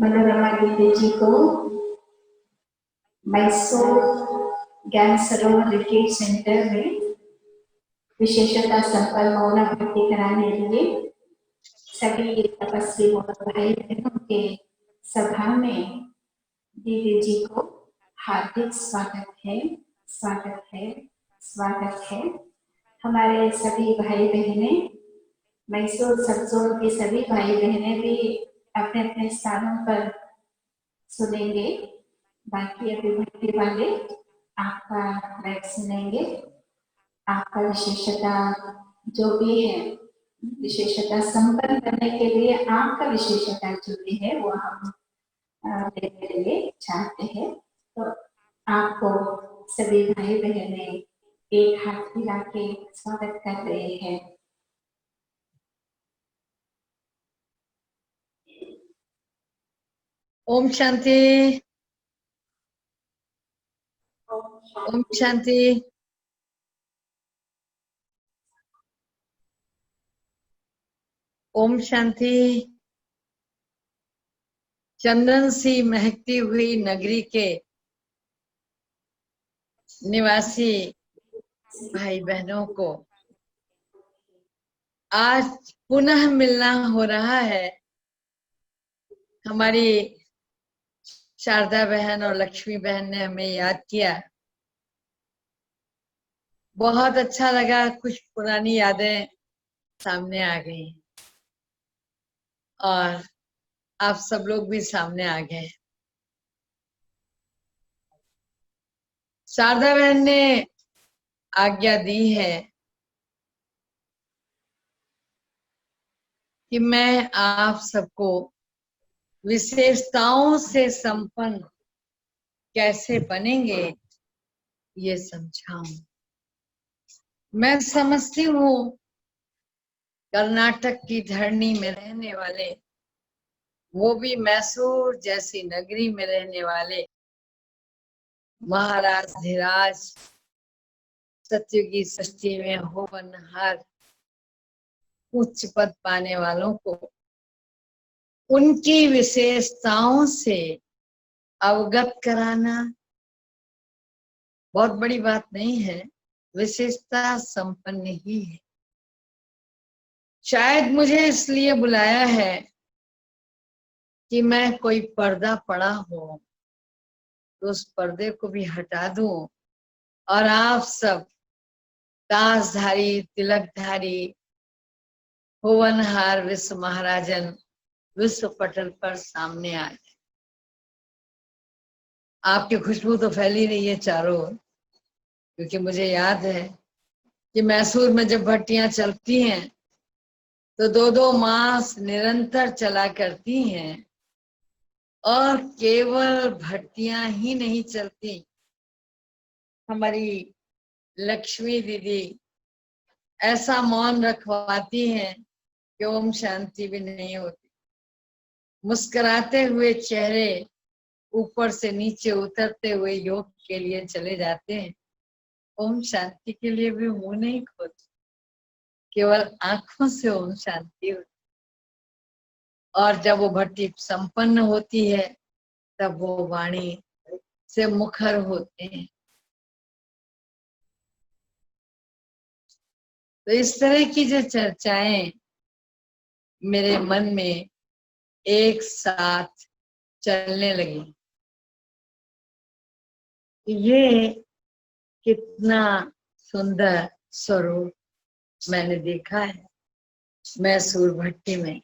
मनोरमा दीदी जी को मैसूर ज्ञान सरोवर रिट्रीट सेंटर में विशेषता संपन्न मौन भक्ति कराने के लिए सभी तपस्वी भाई बहनों के सभा में दीदी जी को हार्दिक स्वागत है, स्वागत है, स्वागत है। हमारे सभी भाई बहने मैसूर सब जोन के सभी भाई बहने भी अपने अपने स्थानों पर सुनेंगे। बाकी अभी भक्ति वाले आपका लाइव सुनेंगे। आपका विशेषता जो भी है, विशेषता संपन्न करने के लिए आपका विशेषता जो भी है वो हम देने के लिए चाहते हैं। तो आपको सभी भाई बहने एक हाथ मिला के स्वागत कर रहे हैं। ओम शांति, ओम शांति। ओम शांति। चंदन सी महकती हुई नगरी के निवासी भाई बहनों को आज पुनः मिलना हो रहा है। हमारी शारदा बहन और लक्ष्मी बहन ने हमें याद किया, बहुत अच्छा लगा। कुछ पुरानी यादें सामने आ गई और आप सब लोग भी सामने आ गए। शारदा बहन ने आज्ञा दी है कि मैं आप सबको विशेषताओं से संपन्न कैसे बनेंगे ये समझाऊं। मैं समझती हूँ कर्नाटक की धरनी में रहने वाले, वो भी मैसूर जैसी नगरी में रहने वाले महाराज धीराज सत्युगी सृष्टि में होनहार उच्च पद पाने वालों को उनकी विशेषताओं से अवगत कराना बहुत बड़ी बात नहीं है, विशेषता संपन्न ही है। शायद मुझे इसलिए बुलाया है कि मैं कोई पर्दा पड़ा हो तो उस पर्दे को भी हटा दूं और आप सब ताजधारी, तिलकधारी, होवनहार विश्व महाराजन विश्व पटल पर सामने आ जाए। आपकी खुशबू तो फैली रही है चारों ओर, क्योंकि मुझे याद है कि मैसूर में जब भट्टियां चलती हैं तो 2-2 मास निरंतर चला करती हैं और केवल भट्टियां ही नहीं चलती, हमारी लक्ष्मी दीदी ऐसा मौन रखवाती हैं कि ओम शांति भी नहीं होती। मुस्कुराते हुए चेहरे ऊपर से नीचे उतरते हुए योग के लिए चले जाते हैं। ओम शांति के लिए भी मुंह नहीं खोलते, केवल आंखों से ओम शांति होती। और जब वो भट्टी संपन्न होती है तब वो वाणी से मुखर होते हैं। तो इस तरह की जो चर्चाएं मेरे मन में एक साथ चलने लगी, ये कितना सुंदर स्वरूप मैंने देखा है मैसूर भट्टी में,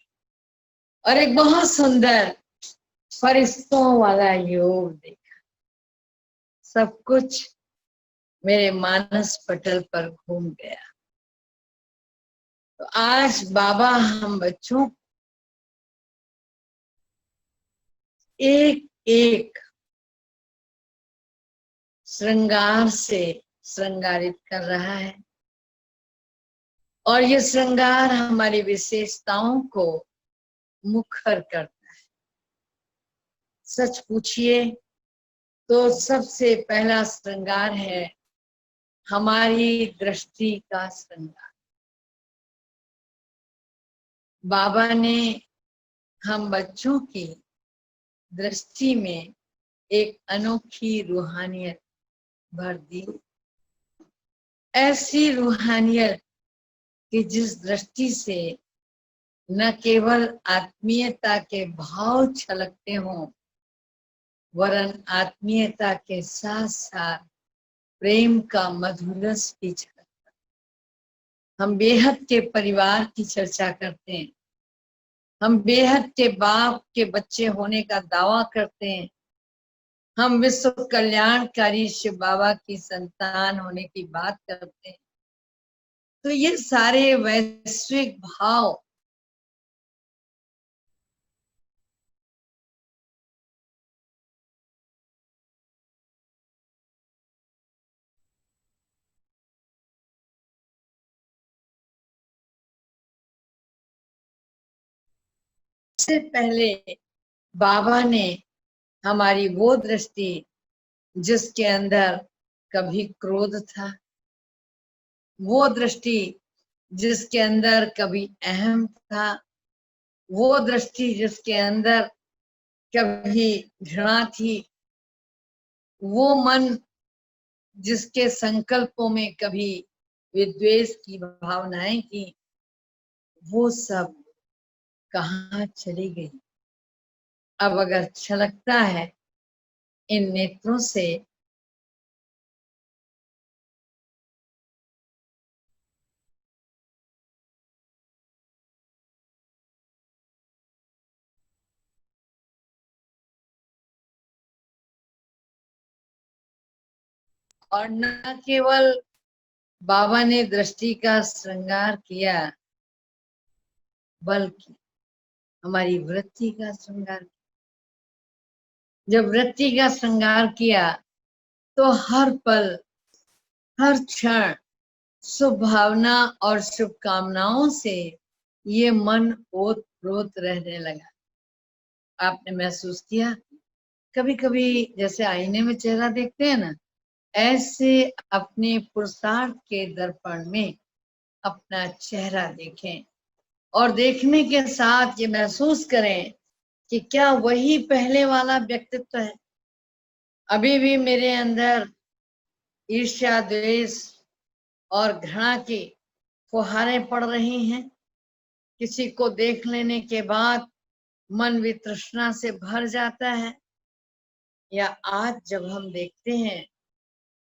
और एक बहुत सुंदर फरिश्तों वाला योग देखा। सब कुछ मेरे मानस पटल पर घूम गया। तो आज बाबा हम बच्चों एक एक श्रृंगार से श्रृंगारित कर रहा है, और ये श्रृंगार हमारी विशेषताओं को मुखर करता है। सच पूछिए तो सबसे पहला श्रृंगार है हमारी दृष्टि का श्रृंगार। बाबा ने हम बच्चों की दृष्टि में एक अनोखी रूहानियत भर दी। ऐसी रूहानियत कि जिस दृष्टि से न केवल आत्मीयता के भाव छलकते हों, वरन आत्मीयता के साथ साथ प्रेम का मधुर रस भी छलकता। हम बेहद के परिवार की चर्चा करते हैं, हम बेहद के बाप के बच्चे होने का दावा करते हैं, हम विश्व कल्याणकारी शिव बाबा की संतान होने की बात करते हैं। तो ये सारे वैश्विक भाव से पहले बाबा ने हमारी वो दृष्टि जिसके अंदर कभी क्रोध था, वो दृष्टि जिसके अंदर कभी अहम था, वो दृष्टि जिसके अंदर कभी घृणा थी, वो मन जिसके संकल्पों में कभी विद्वेष की भावनाएं थी, वो सब कहाँ चली गई। अब अगर छलकता है इन नेत्रों से, और न केवल बाबा ने दृष्टि का श्रृंगार किया, बल्कि हमारी वृत्ति का श्रृंगार किया। जब वृत्ति का श्रृंगार किया तो हर पल, हर क्षण शुभ भावना और शुभकामनाओं से ये मन ओत प्रोत रहने लगा। आपने महसूस किया? कभी कभी जैसे आईने में चेहरा देखते हैं ना, ऐसे अपने पुरुषार्थ के दर्पण में अपना चेहरा देखें और देखने के साथ ये महसूस करें कि क्या वही पहले वाला व्यक्तित्व है। अभी भी मेरे अंदर ईर्ष्या, द्वेष और घृणा की फुहारें पड़ रही हैं। किसी को देख लेने के बाद मन वितृष्णा से भर जाता है, या आज जब हम देखते हैं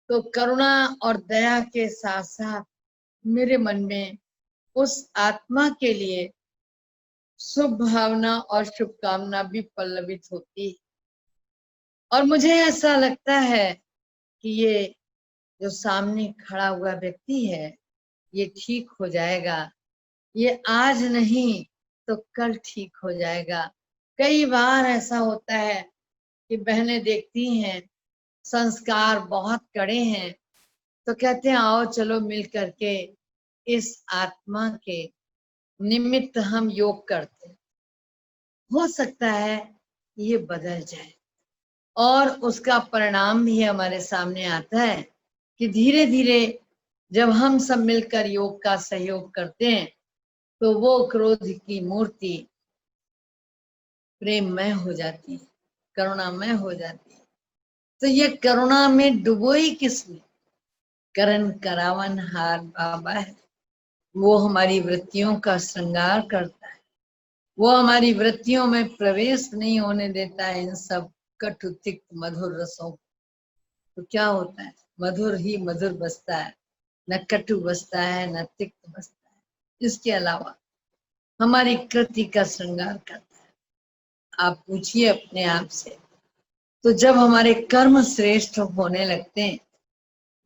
तो करुणा और दया के साथ साथ मेरे मन में उस आत्मा के लिए शुभ भावना और शुभकामना भी पल्लवित होती है। और मुझे ऐसा लगता है कि ये जो सामने खड़ा हुआ व्यक्ति है, ये ठीक हो जाएगा। ये आज नहीं तो कल ठीक हो जाएगा। कई बार ऐसा होता है कि बहनें देखती हैं संस्कार बहुत कड़े हैं, तो कहते हैं आओ चलो मिल करके इस आत्मा के निमित्त हम योग करते हैं। हो सकता है ये बदल जाए, और उसका परिणाम भी हमारे सामने आता है कि धीरे धीरे जब हम सब मिलकर योग का सहयोग करते हैं तो वो क्रोध की मूर्ति प्रेममय हो जाती है, करुणामय हो जाती है। तो ये करुणा में डुबोई किसने? करण करावन हार बाबा है। वो हमारी वृत्तियों का श्रृंगार करता है, वो हमारी वृत्तियों में प्रवेश नहीं होने देता है इन सब कटु तिक्त मधुर रसों। तो क्या होता है? मधुर ही मधुर बसता है, न कटु बसता है न तिक्त बसता है। इसके अलावा हमारी कृति का श्रृंगार करता है। आप पूछिए अपने आप से, तो जब हमारे कर्म श्रेष्ठ होने लगते हैं,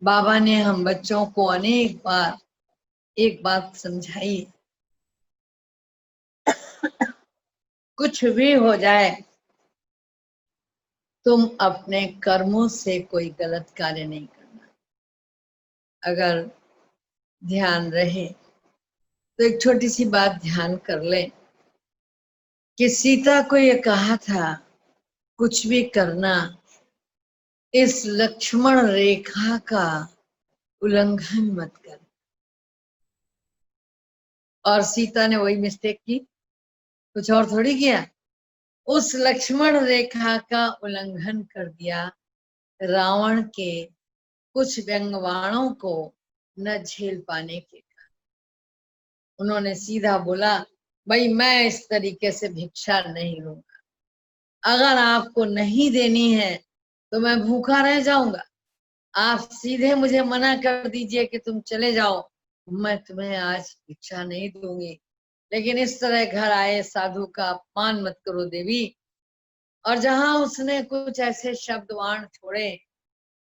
बाबा ने हम बच्चों को अनेक बार एक बात समझाई, कुछ भी हो जाए तुम अपने कर्मों से कोई गलत कार्य नहीं करना। अगर ध्यान रहे तो एक छोटी सी बात ध्यान कर लें कि सीता को ये कहा था कुछ भी करना इस लक्ष्मण रेखा का उल्लंघन मत कर, और सीता ने वही मिस्टेक की, कुछ और थोड़ी किया। उस लक्ष्मण रेखा का उल्लंघन कर दिया, रावण के कुछ व्यंग्यवाणों को न झेल पाने के कारण उन्होंने सीधा बोला, भाई मैं इस तरीके से भिक्षा नहीं लूंगा, अगर आपको नहीं देनी है तो मैं भूखा रह जाऊंगा, आप सीधे मुझे मना कर दीजिए कि तुम चले जाओ, मैं तुम्हें आज भिक्षा नहीं दूंगी, लेकिन इस तरह घर आए साधु का अपमान मत करो देवी। और जहां उसने कुछ ऐसे शब्द वाण छोड़े,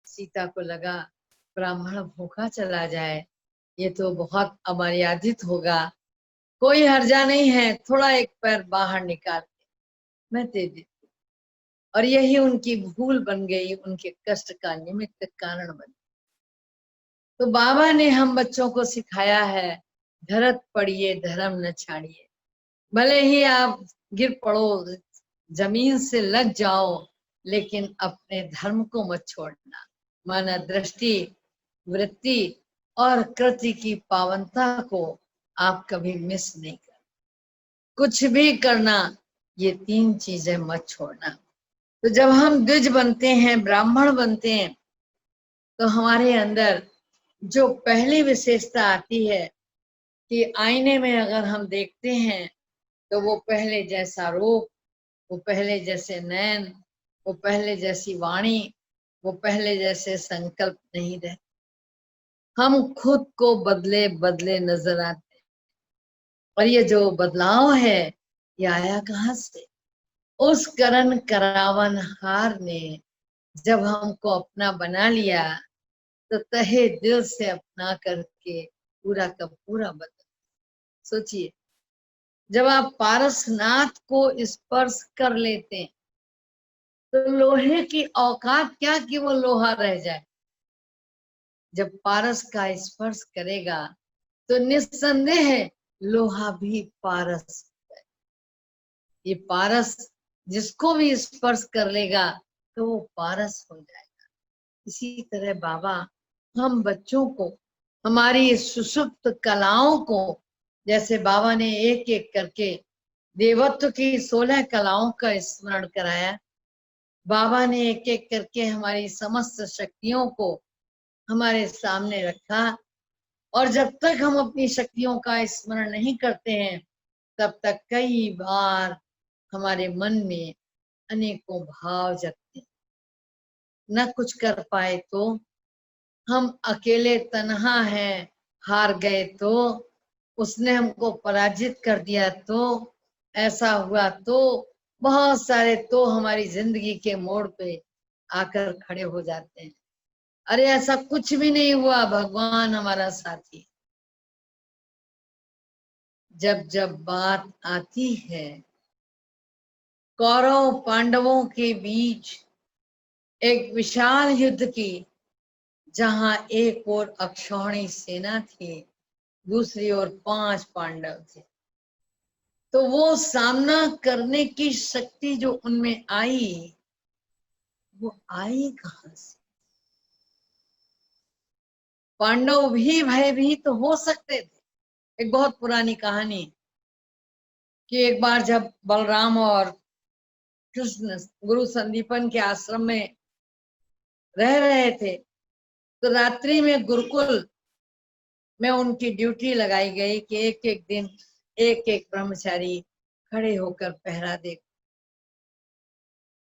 सीता को लगा ब्राह्मण भूखा चला जाए, ये तो बहुत अमर्यादित होगा, कोई हर्जा नहीं है, थोड़ा एक पैर बाहर निकाल के मैं दे देती। और यही उनकी भूल बन गई, उनके कष्ट का निमित्त कारण बन। तो बाबा ने हम बच्चों को सिखाया है, धरत पड़िए धर्म न छाड़िए, भले ही आप गिर पड़ो, जमीन से लग जाओ, लेकिन अपने धर्म को मत छोड़ना। माना दृष्टि, वृत्ति और कृति की पावनता को आप कभी मिस नहीं कर, कुछ भी करना, ये 3 चीजें मत छोड़ना। तो जब हम द्विज बनते हैं, ब्राह्मण बनते हैं, तो हमारे अंदर जो पहली विशेषता आती है कि आईने में अगर हम देखते हैं तो वो पहले जैसा रूप, वो पहले जैसे नयन, वो पहले जैसी वाणी, वो पहले जैसे संकल्प नहीं रहे, हम खुद को बदले बदले नजर आते हैं। और ये जो बदलाव है, ये आया कहाँ से? उस करण करावन हार ने जब हमको अपना बना लिया, तो तहे दिल से अपना करके पूरा का पूरा बदल। सोचिए, जब आप पारसनाथ को स्पर्श कर लेते हैं, तो लोहे की औकात क्या कि वो लोहा रह जाए। जब पारस का स्पर्श करेगा तो निस्संदेह है लोहा भी पारस है। ये पारस जिसको भी स्पर्श कर लेगा तो वो पारस हो जाएगा। इसी तरह बाबा हम बच्चों को हमारी सुषुप्त कलाओं को, जैसे बाबा ने एक एक करके देवत्व की 16 कलाओं का स्मरण कराया, बाबा ने एक एक करके हमारी समस्त शक्तियों को हमारे सामने रखा। और जब तक हम अपनी शक्तियों का स्मरण नहीं करते हैं, तब तक कई बार हमारे मन में अनेकों भाव जगते हैं। न कुछ कर पाए तो, हम अकेले तन्हा हैं, हार गए तो, उसने हमको पराजित कर दिया तो, ऐसा हुआ तो, बहुत सारे तो हमारी जिंदगी के मोड़ पे आकर खड़े हो जाते हैं। अरे ऐसा कुछ भी नहीं हुआ, भगवान हमारा साथी। जब जब बात आती है कौरव पांडवों के बीच एक विशाल युद्ध की, जहां एक ओर अक्षौहिणी सेना थी, दूसरी ओर 5 पांडव थे, तो वो सामना करने की शक्ति जो उनमें आई, वो आई कहां से? पांडव भी भयभीत तो हो सकते थे। एक बहुत पुरानी कहानी कि एक बार जब बलराम और कृष्ण गुरु संदीपन के आश्रम में रह रहे थे, तो रात्रि में गुरुकुल में उनकी ड्यूटी लगाई गई कि एक एक दिन एक एक ब्रह्मचारी खड़े होकर पहरा दे।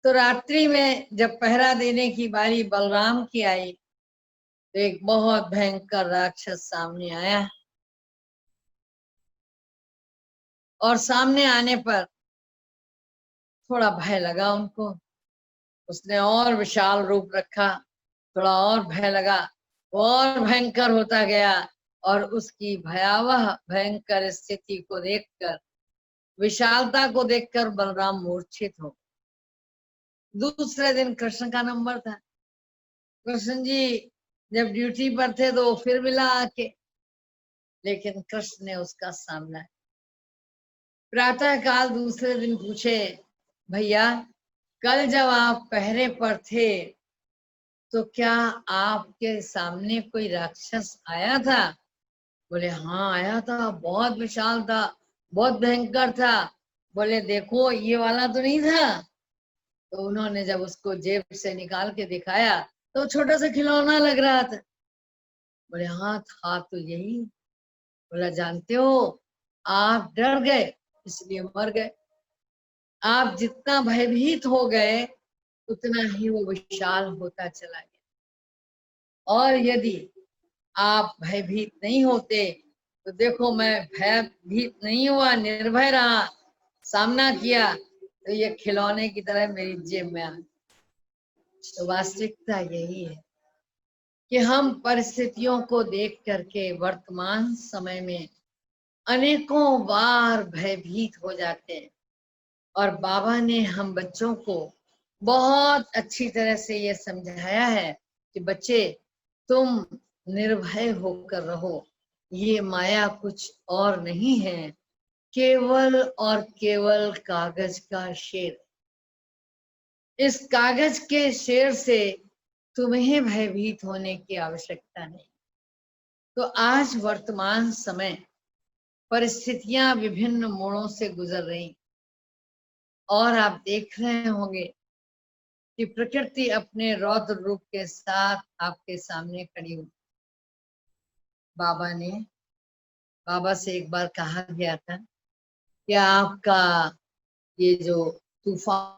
तो रात्रि में जब पहरा देने की बारी बलराम की आई, तो एक बहुत भयंकर राक्षस सामने आया, और सामने आने पर थोड़ा भय लगा उनको। उसने और विशाल रूप रखा, थोड़ा और भय लगा, और भयंकर होता गया, और उसकी भयावह भयंकर स्थिति को देखकर, विशालता को देखकर बलराम मूर्छित हो। दूसरे दिन कृष्ण का नंबर था। कृष्ण जी जब ड्यूटी पर थे तो फिर मिला आके, लेकिन कृष्ण ने उसका सामना। प्रातः काल दूसरे दिन पूछे, भैया कल जब आप पहरे पर थे तो क्या आपके सामने कोई राक्षस आया था? बोले हाँ आया था, बहुत विशाल था, बहुत भयंकर था, बोले देखो ये वाला तो नहीं था। तो उन्होंने जब उसको जेब से निकाल के दिखाया तो छोटा सा खिलौना लग रहा था। बोले हाँ था तो यही। बोला जानते हो आप डर गए इसलिए मर गए। आप जितना भयभीत हो गए उतना ही वो विशाल होता चला गया। और यदि आप भयभीत नहीं होते तो देखो मैं भयभीत नहीं हुआ, निर्भय रहा, सामना किया, तो ये खिलौने की तरह मेरी जेब में आ। तो वास्तविकता यही है कि हम परिस्थितियों को देख करके वर्तमान समय में अनेकों बार भयभीत हो जाते हैं। और बाबा ने हम बच्चों को बहुत अच्छी तरह से ये समझाया है कि बच्चे तुम निर्भय होकर रहो। ये माया कुछ और नहीं है, केवल और केवल कागज का शेर। इस कागज के शेर से तुम्हें भयभीत होने की आवश्यकता नहीं। तो आज वर्तमान समय परिस्थितियां विभिन्न मोड़ों से गुजर रही और आप देख रहे होंगे कि प्रकृति अपने रौद्र रूप के साथ आपके सामने खड़ी हुई। बाबा से एक बार कहा गया था कि आपका ये जो तूफान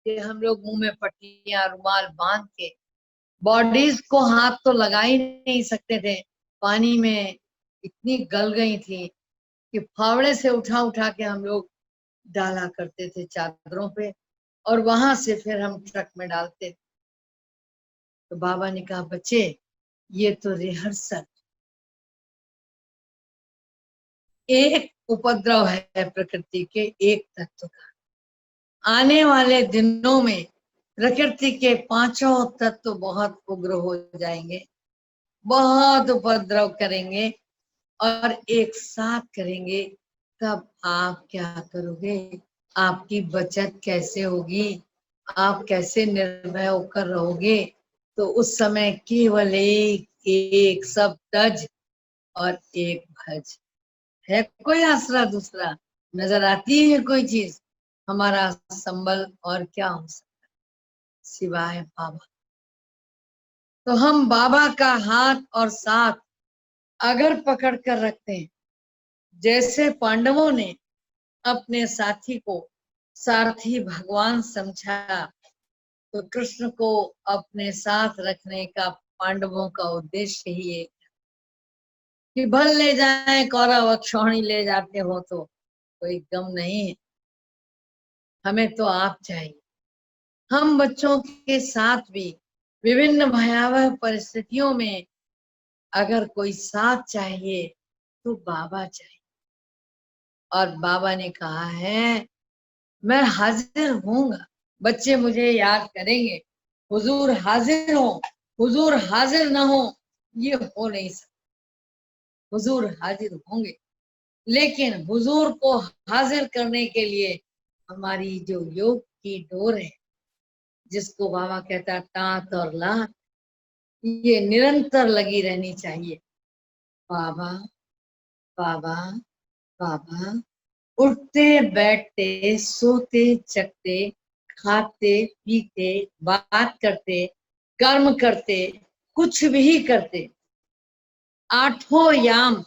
के हम लोग मुंह में पट्टियां रुमाल बांध के बॉडीज को हाथ तो लगा ही नहीं सकते थे, पानी में इतनी गल गई थी कि फावड़े से उठा उठा के हम लोग डाला करते थे चादरों पे और वहां से फिर हम ट्रक में डालते। तो बाबा ने कहा बच्चे ये तो रिहर्सल, एक उपद्रव है प्रकृति के एक तत्व का। आने वाले दिनों में प्रकृति के पांचों तत्व बहुत उग्र हो जाएंगे, बहुत उपद्रव करेंगे और एक साथ करेंगे। तब आप क्या करोगे? आपकी बचत कैसे होगी? आप कैसे निर्भय होकर रहोगे? तो उस समय केवल एक एक सब तज और एक भज। है कोई आसरा दूसरा? नजर आती है कोई चीज? हमारा संबल और क्या हो सकता सिवाय बाबा? तो हम बाबा का हाथ और साथ अगर पकड़ कर रखते हैं, जैसे पांडवों ने अपने साथी को सारथी भगवान समझा, तो कृष्ण को अपने साथ रखने का पांडवों का उद्देश्य ही है कि भल ले जाए कौरव अक्षौहिणी ले जाते हो तो कोई गम नहीं है, हमें तो आप चाहिए। हम बच्चों के साथ भी विभिन्न भयावह परिस्थितियों में अगर कोई साथ चाहिए तो बाबा चाहिए। और बाबा ने कहा है मैं हाजिर हूंगा, बच्चे मुझे याद करेंगे। हुजूर हाजिर हो, हुजूर हाजिर ना हो ये हो नहीं सकता। हुजूर हाजिर होंगे, लेकिन हुजूर को हाजिर करने के लिए हमारी जो योग की डोर है, जिसको बाबा कहता है तात और लात, ये निरंतर लगी रहनी चाहिए। बाबा बाबा बाबा, उठते बैठते सोते जगते खाते पीते बात करते कर्म करते कुछ भी करते, आठों याम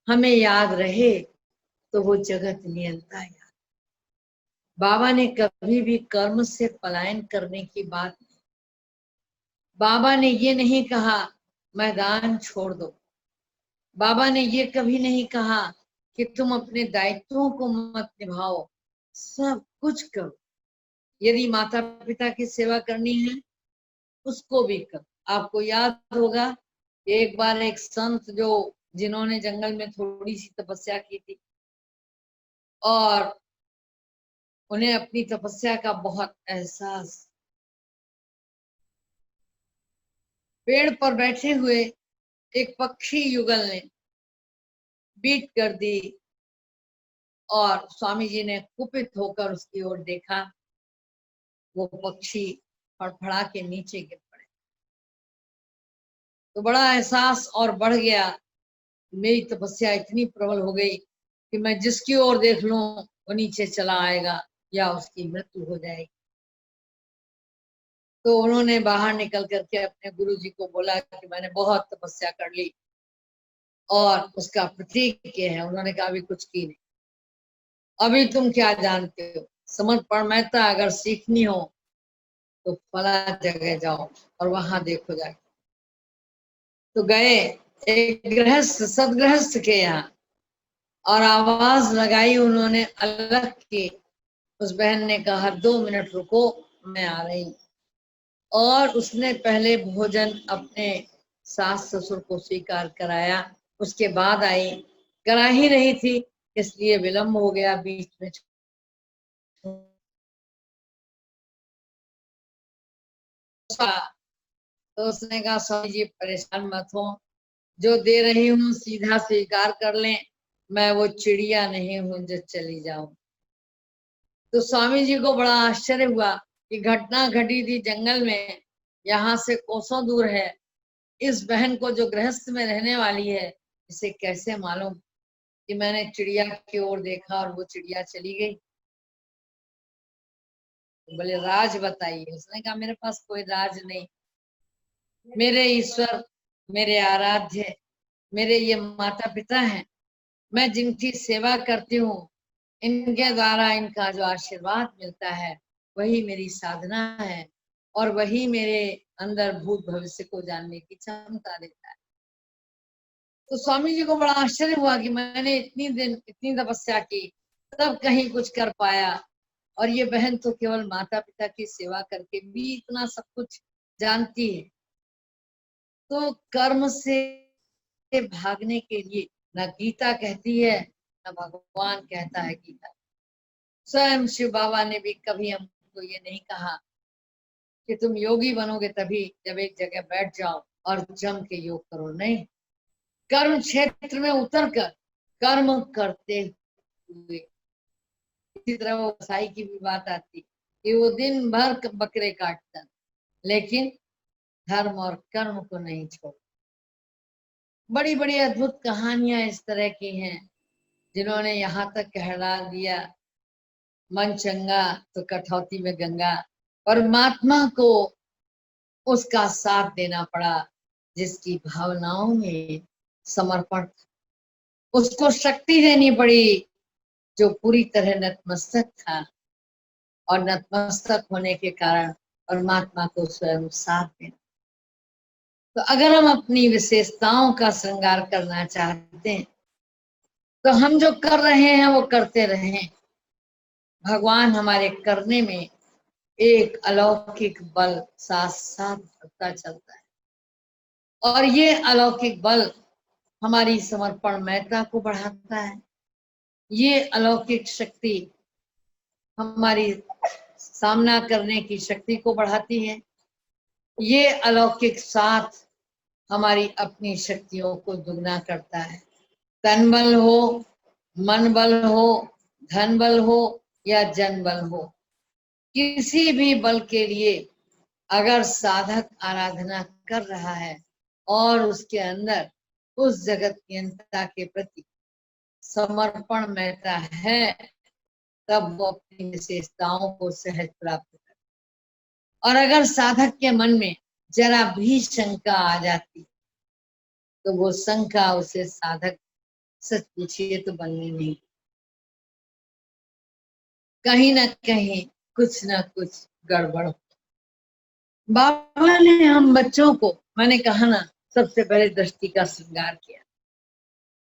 हमें याद रहे तो वो जगत नियंता याद। बाबा ने कभी भी कर्म से पलायन करने की बात नहीं। बाबा ने ये नहीं कहा मैदान छोड़ दो। बाबा ने ये कभी नहीं कहा कि तुम अपने दायित्वों को मत निभाओ, सब कुछ करो। यदि माता पिता की सेवा करनी है उसको भी करो। आपको याद होगा एक बार एक संत जो जिन्होंने जंगल में थोड़ी सी तपस्या की थी और उन्हें अपनी तपस्या का बहुत एहसास, पेड़ पर बैठे हुए एक पक्षी युगल ने बीट कर दी और स्वामी जी ने कुपित होकर उसकी ओर देखा, वो पक्षी फड़फड़ा के नीचे गिर पड़े। तो बड़ा एहसास और बढ़ गया, मेरी तपस्या इतनी प्रबल हो गई कि मैं जिसकी ओर देख लूं वो नीचे चला आएगा या उसकी मृत्यु हो जाएगी। तो उन्होंने बाहर निकल करके अपने गुरु जी को बोला कि मैंने बहुत तपस्या कर ली और उसका प्रतीक क्या है। उन्होंने कहा अभी कुछ की नहीं, अभी तुम क्या जानते हो, समर्पण महत्ता अगर सीखनी हो तो फला जगह जाओ और वहां देखो जाके। तो गए एक गृहस्थ सदगृहस्थ के यहाँ और आवाज लगाई उन्होंने अलग की। उस बहन ने कहा 2 मिनट रुको, मैं आ रही हूँ। और उसने पहले भोजन अपने सास ससुर को स्वीकार कराया, उसके बाद आई। करा ही रही थी इसलिए विलंब हो गया बीच में। तो उसने कहा स्वामी जी परेशान मत हो, जो दे रही हूँ सीधा स्वीकार कर लें, मैं वो चिड़िया नहीं हूं जो चली जाऊं। तो स्वामी जी को बड़ा आश्चर्य हुआ कि घटना घटी थी जंगल में, यहाँ से कोसों दूर है। इस बहन को जो गृहस्थ में रहने वाली है, इसे कैसे मालूम कि मैंने चिड़िया की ओर देखा और वो चिड़िया चली गई। बोले राज बताइए। उसने कहा मेरे पास कोई राज नहीं, मेरे ईश्वर, मेरे आराध्य, मेरे ये माता पिता हैं, मैं जिनकी सेवा करती हूँ इनके द्वारा इनका जो आशीर्वाद मिलता है वही मेरी साधना है और वही मेरे अंदर भूत भविष्य को जानने की क्षमता देता है। तो स्वामी जी को बड़ा आश्चर्य हुआ कि मैंने इतनी दिन इतनी तपस्या की तब कहीं कुछ कर पाया, और ये बहन तो केवल माता पिता की सेवा करके भी इतना सब कुछ जानती है। तो कर्म से भागने के लिए न गीता कहती है न भगवान कहता है गीता। स्वयं शिव बाबा ने भी कभी हमको ये नहीं कहा कि तुम योगी बनोगे तभी जब एक जगह बैठ जाओ और जम के योग करो। नहीं, कर्म क्षेत्र में उतर कर कर्म करते हुए। इसी तरह वो कसाई की भी बात आती कि वो दिन भर बकरे काटता लेकिन धर्म और कर्म को नहीं छोड़। बड़ी बड़ी अद्भुत कहानियां इस तरह की हैं जिन्होंने यहाँ तक कहला दिया, मन चंगा तो कठौती में गंगा। परमात्मा को उसका साथ देना पड़ा जिसकी भावनाओं में समर्पण, उसको शक्ति देनी पड़ी जो पूरी तरह नतमस्तक था और नतमस्तक होने के कारण परमात्मा को स्वयं साथ देना। तो अगर हम अपनी विशेषताओं का श्रृंगार करना चाहते हैं तो हम जो कर रहे हैं वो करते रहें। भगवान हमारे करने में एक अलौकिक बल साथ साथ भरता चलता है और ये अलौकिक बल हमारी समर्पण महत्ता को बढ़ाता है। ये अलौकिक शक्ति हमारी सामना करने की शक्ति को बढ़ाती है। ये अलौकिक साथ हमारी अपनी शक्तियों को दुगना करता है। तन बल हो, मन बल हो, धन बल हो या जन बल हो, किसी भी बल के लिए अगर साधक आराधना कर रहा है और उसके अंदर उस जगत नियंता के प्रति समर्पण महत्ता है, तब वो अपनी विशेषताओं को सहज प्राप्त कर। और अगर साधक के मन में जरा भी शंका आ जाती तो वो शंका उसे साधक सच पूछिए तो बनने नहीं, कहीं ना कहीं कुछ ना कुछ गड़बड़। बाबा ने हम बच्चों को, मैंने कहा ना, सबसे पहले दृष्टि का श्रृंगार किया।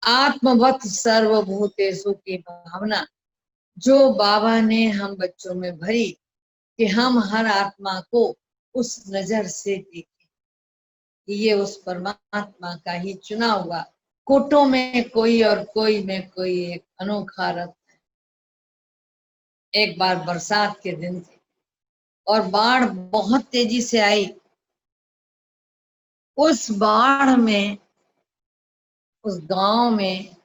आत्मवत सर्वभूतेषु की भावना जो बाबा ने हम बच्चों में भरी कि हम हर आत्मा को उस नजर से देखें कि ये उस परमात्मा का ही चुना हुआ, कोटों में कोई और कोई में कोई एक अनोखा रत्न। एक बार बरसात के दिन थे और बाढ़ बहुत तेजी से आई। उस बाढ़ में उस गांव में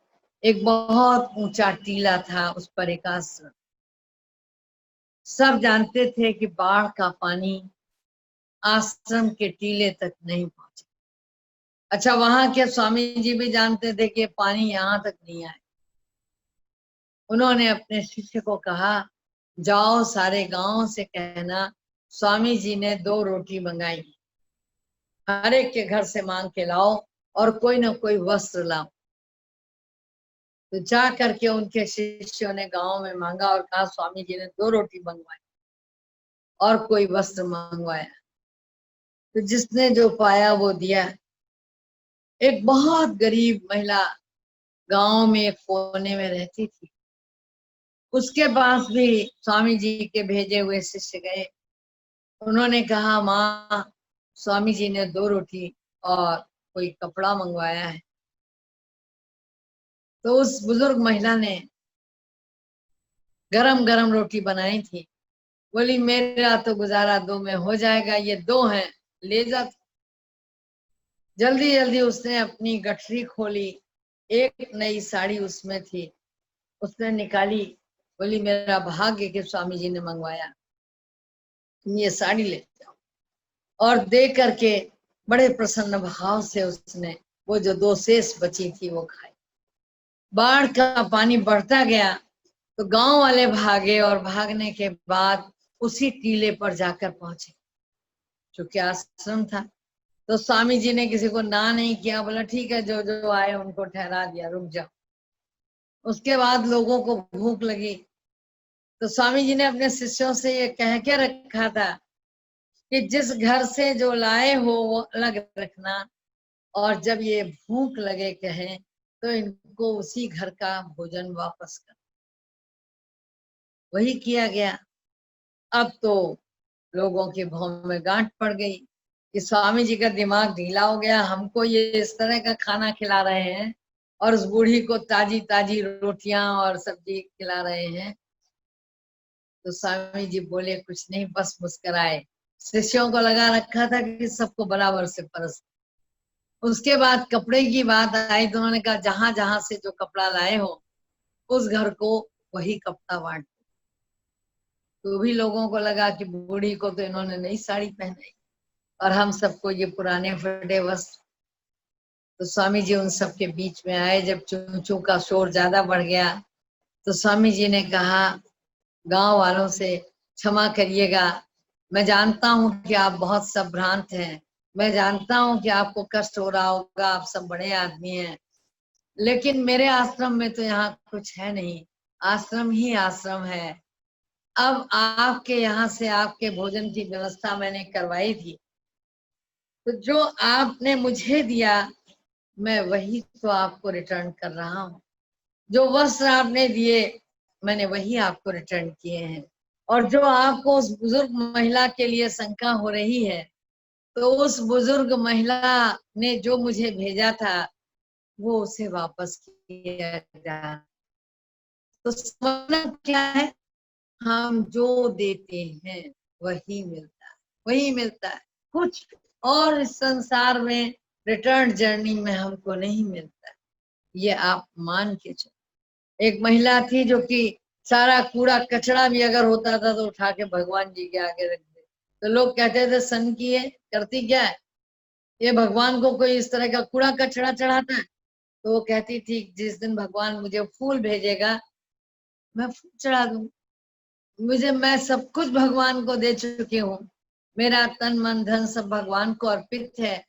एक बहुत ऊंचा टीला था, उस पर एक आश्रम। सब जानते थे कि बाढ़ का पानी आश्रम के टीले तक नहीं पहुंचे। अच्छा, वहां के स्वामी जी भी जानते थे कि पानी यहाँ तक नहीं आए। उन्होंने अपने शिष्य को कहा, जाओ सारे गांव से कहना स्वामी जी ने 2 रोटी मंगाई, हर एक के घर से मांग के लाओ और कोई ना कोई वस्त्र लाओ। तो जा करके उनके शिष्यों ने गांव में मांगा और कहा स्वामी जी ने 2 रोटी मंगवाई और कोई वस्त्र मंगवाया। तो जिसने जो पाया वो दिया। एक बहुत गरीब महिला गांव में एक कोने में रहती थी, उसके पास भी स्वामी जी के भेजे हुए शिष्य गए। उन्होंने कहा, माँ स्वामी जी ने 2 रोटी और कोई कपड़ा मंगवाया है। तो उस बुजुर्ग महिला ने गरम गरम रोटी बनाई थी, बोली मेरा तो गुजारा 2 में हो जाएगा, ये 2 हैं, ले जा। जल्दी जल्दी उसने अपनी गठरी खोली, एक नई साड़ी उसमें थी, उसने निकाली, बोली मेरा भाग्य के स्वामी जी ने मंगवाया, तुम ये साड़ी ले जाओ। और दे करके बड़े प्रसन्न भाव से उसने वो जो 2 शेष बची थी वो खाई। बाढ़ का पानी बढ़ता गया तो गांव वाले भागे और भागने के बाद उसी टीले पर जाकर पहुंचे, चूंकि आश्रम था। तो स्वामी जी ने किसी को ना नहीं किया, बोला ठीक है, जो जो आए उनको ठहरा दिया, रुक जाओ। उसके बाद लोगों को भूख लगी तो स्वामी जी ने अपने शिष्यों से ये कह के रखा था कि जिस घर से जो लाए हो वो अलग रखना, और जब ये भूख लगे कहें तो इनको उसी घर का भोजन वापस कर। वही किया गया। अब तो लोगों के भौं में गांठ पड़ गई कि स्वामी जी का दिमाग ढीला हो गया, हमको ये इस तरह का खाना खिला रहे हैं और उस बूढ़ी को ताजी ताजी रोटियां और सब्जी खिला रहे हैं। तो स्वामी जी बोले कुछ नहीं, बस मुस्कुराए। शिष्यों को लगा रखा था कि सबको बराबर से परस। उसके बाद कपड़े की बात आई तो उन्होंने कहा जहां जहां से जो कपड़ा लाए हो उस घर को वही कपड़ा बांट। तो भी लोगों को लगा कि बूढ़ी को तो इन्होंने नई साड़ी पहनाई और हम सबको ये पुराने फटे वस्त्र। तो स्वामी जी उन सबके बीच में आए। जब चूचू का शोर ज्यादा बढ़ गया तो स्वामी जी ने कहा, गांव वालों से क्षमा करिएगा, मैं जानता हूं कि आप बहुत संभ्रांत हैं, मैं जानता हूं कि आपको कष्ट हो रहा होगा, आप सब बड़े आदमी हैं, लेकिन मेरे आश्रम में तो यहाँ कुछ है नहीं, आश्रम ही आश्रम है। अब आपके यहाँ से आपके भोजन की व्यवस्था मैंने करवाई थी, तो जो आपने मुझे दिया मैं वही तो आपको रिटर्न कर रहा हूँ। जो वस्त्र आपने दिए मैंने वही आपको रिटर्न किए हैं। और जो आपको उस बुजुर्ग महिला के लिए शंका हो रही है, तो उस बुजुर्ग महिला ने जो मुझे भेजा था वो उसे वापस किया जाए। तो समझना क्या है, हम जो देते हैं वही मिलता है, वही मिलता है। कुछ और इस संसार में रिटर्न जर्नी में हमको नहीं मिलता है, ये आप मान के चलो। एक महिला थी जो कि सारा कूड़ा कचरा भी अगर होता था तो उठा के भगवान जी के आगे रख दे। तो लोग कहते थे सन की है, करती क्या है ये, भगवान को कोई इस तरह का कूड़ा कचरा चढ़ाता है। तो वो कहती थी जिस दिन भगवान मुझे फूल भेजेगा मैं फूल चढ़ा दूंगी। मुझे, मैं सब कुछ भगवान को दे चुकी हूँ, मेरा तन मन धन सब भगवान को अर्पित है,